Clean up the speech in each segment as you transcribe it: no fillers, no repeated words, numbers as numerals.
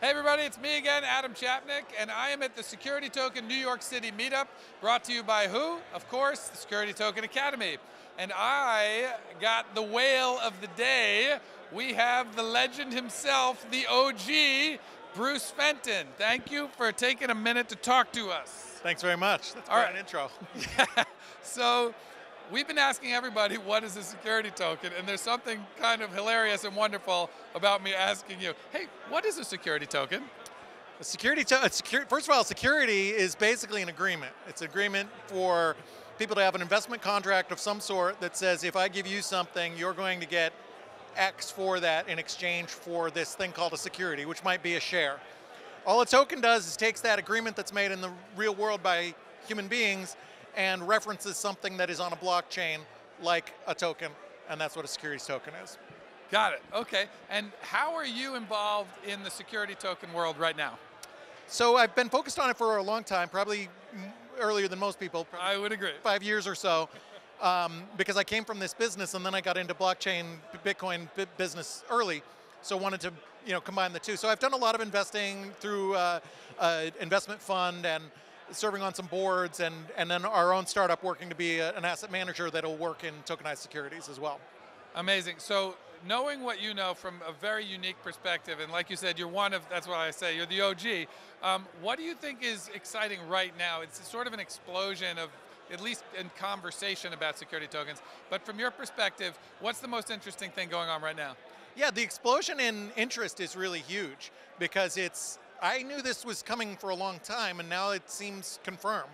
Hey everybody, it's me again, Adam Chapnick, and I am at the Security Token New York City meetup, brought to you by who? Of course, the Security Token Academy. And I got the whale of the day. We have the legend himself, the OG, Bruce Fenton. Thank you for taking a minute to talk to us. Thanks very much. That's quite an intro. So, we've been asking everybody what is a security token, and there's something kind of hilarious and wonderful about me asking you, hey, what is a security token? First of all, security is basically an agreement. It's an agreement for people to have an investment contract of some sort that says if I give you something, you're going to get X for that in exchange for this thing called a security, which might be a share. All a token does is takes that agreement that's made in the real world by human beings and references something that is on a blockchain like a token, and that's what a securities token is. Got it, okay. And how are you involved in the security token world right now? So I've been focused on it for a long time, probably earlier than most people. I would agree. 5 years or so, because I came from this business and then I got into blockchain, Bitcoin business early, so wanted to combine the two. So I've done a lot of investing through an investment fund and serving on some boards, and then our own startup working to be an asset manager that'll work in tokenized securities as well. Amazing. So knowing what you know from a very unique perspective, and like you said, you're one of, that's why I say, you're the OG. What do you think is exciting right now? It's sort of an explosion of, at least in conversation about security tokens, but from your perspective, what's the most interesting thing going on right now? Yeah, the explosion in interest is really huge because I knew this was coming for a long time, and now it seems confirmed.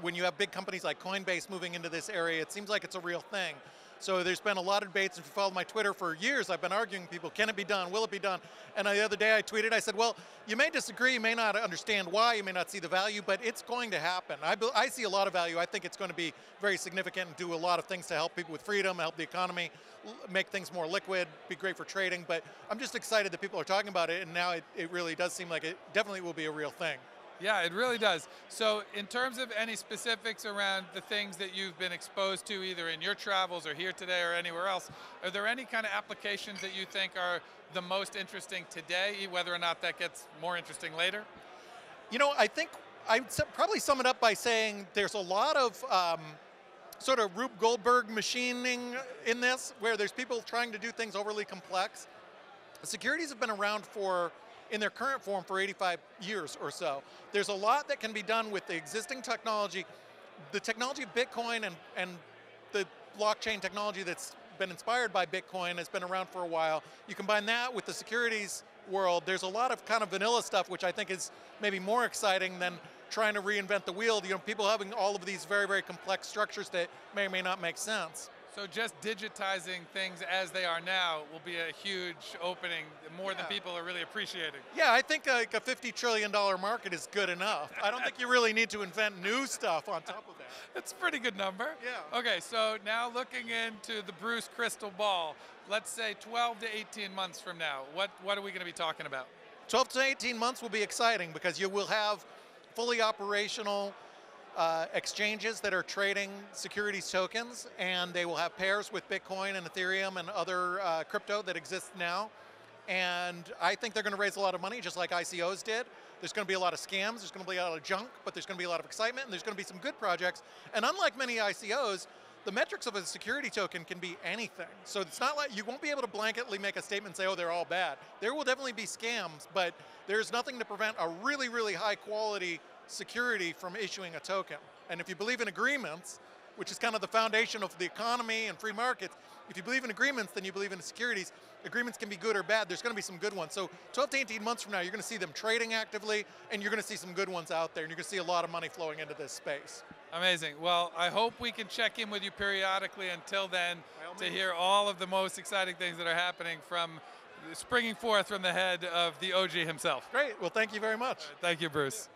When you have big companies like Coinbase moving into this area, it seems like it's a real thing. So there's been a lot of debates. If you followed my Twitter for years, I've been arguing with people, can it be done? Will it be done? And the other day I tweeted, I said, well, you may disagree, you may not understand why, you may not see the value, but it's going to happen. I see a lot of value. I think it's going to be very significant and do a lot of things to help people with freedom, help the economy, make things more liquid, be great for trading. But I'm just excited that people are talking about it, and now it really does seem like it definitely will be a real thing. Yeah, it really does. So in terms of any specifics around the things that you've been exposed to, either in your travels or here today or anywhere else, are there any kind of applications that you think are the most interesting today, whether or not that gets more interesting later? I think I'd probably sum it up by saying there's a lot of sort of Rube Goldberg machining in this, where there's people trying to do things overly complex. Securities have been around in their current form for 85 years or so. There's a lot that can be done with the existing technology. The technology of Bitcoin and the blockchain technology that's been inspired by Bitcoin has been around for a while. You combine that with the securities world, there's a lot of kind of vanilla stuff, which I think is maybe more exciting than trying to reinvent the wheel. People having all of these very, very complex structures that may or may not make sense. So just digitizing things as they are now will be a huge opening, more than people are really appreciating. Yeah, I think like a $50 trillion market is good enough. I don't think you really need to invent new stuff on top of that. That's a pretty good number. Yeah. Okay, so now looking into the Bruce crystal ball, let's say 12 to 18 months from now, what are we going to be talking about? 12 to 18 months will be exciting because you will have fully operational exchanges that are trading securities tokens, and they will have pairs with Bitcoin and Ethereum and other crypto that exists now. And I think they're going to raise a lot of money, just like ICOs did. There's going to be a lot of scams, there's going to be a lot of junk, but there's going to be a lot of excitement, and there's going to be some good projects. And unlike many ICOs, the metrics of a security token can be anything. So it's not like you won't be able to blanketly make a statement and say, oh, they're all bad. There will definitely be scams, but there's nothing to prevent a really, really high quality security from issuing a token. And if you believe in agreements, which is kind of the foundation of the economy and free markets, if you believe in agreements, then you believe in securities. Agreements can be good or bad. There's going to be some good ones. So 12 to 18 months from now, you're going to see them trading actively, and you're going to see some good ones out there, and you're going to see a lot of money flowing into this space. Amazing. Well, I hope we can check in with you periodically until then to hear all of the most exciting things that are happening springing forth from the head of the OG himself. Great. Well, thank you very much. Thank you, Bruce.